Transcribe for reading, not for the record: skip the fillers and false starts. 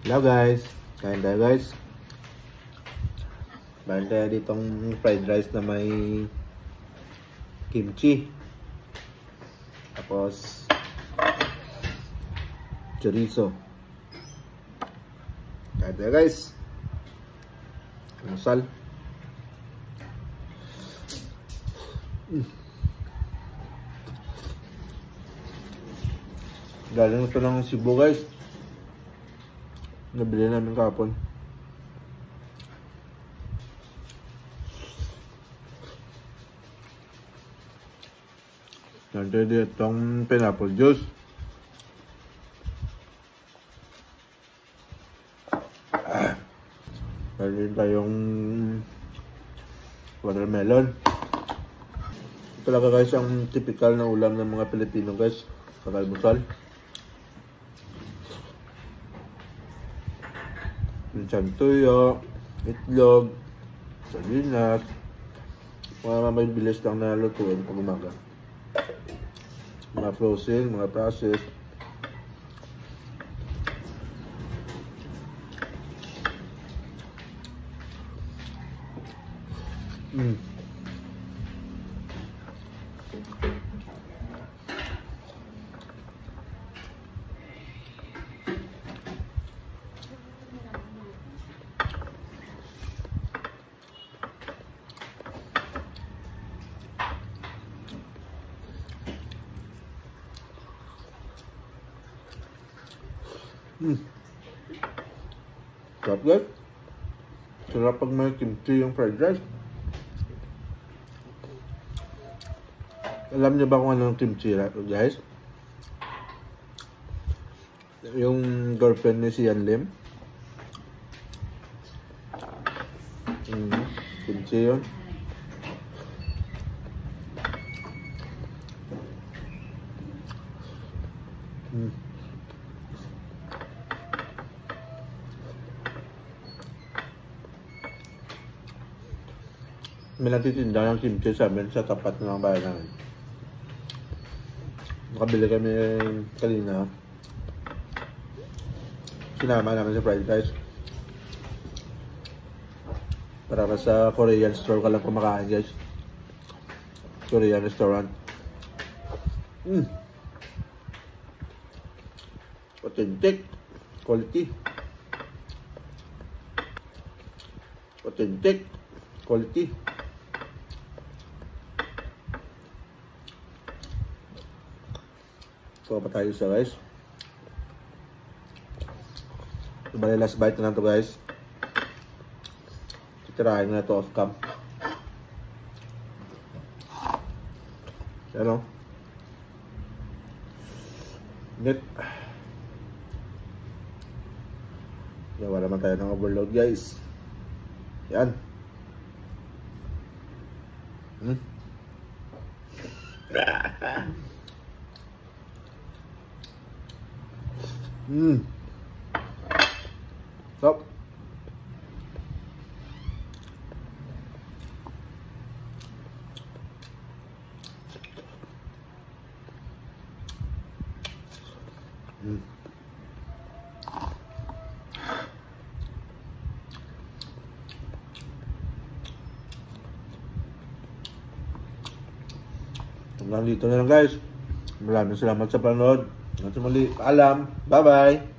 Hello guys, kain tayo guys. Meron tayo ditong fried rice na may kimchi. Tapos chorizo. Kain tayo guys. Masal. Galing ito ng Cebu guys. Nabili namin kahapon. Nandiyan itong pineapple juice. Meron tayong watermelon. Ito talaga guys ang typical na ulam ng mga Pilipino guys. Pag-almusal. Minsan tuyo, itlog, sardinas, mga may bilis lang na lutuin pag umaga. Mga frozen, mga processed. Sarap guys. Sarap pag may kimchi yung fried rice. Alam niyo ba kung anong kimchi guys? Yung girlfriend ni Sian Lim. Kimchi yun. May natitinda ng kimchi sa amin sa tapat ng bahay namin. Nakabili kami kanina. Sinama namin sa fried rice. Para sa Korean store ka lang kumakain guys. Korean restaurant. Authentic. Quality. Authentic. Quality. So pa tayo sa guys. Bali last bite na to guys. Titirahin na to off cam. Ano? Net. Gawa naman tayo ng overload guys. Yan. Stop. Hanggang dito na lang guys. Maraming salamat sa panonood. Hanggang sa muli. Paalam. Bye bye.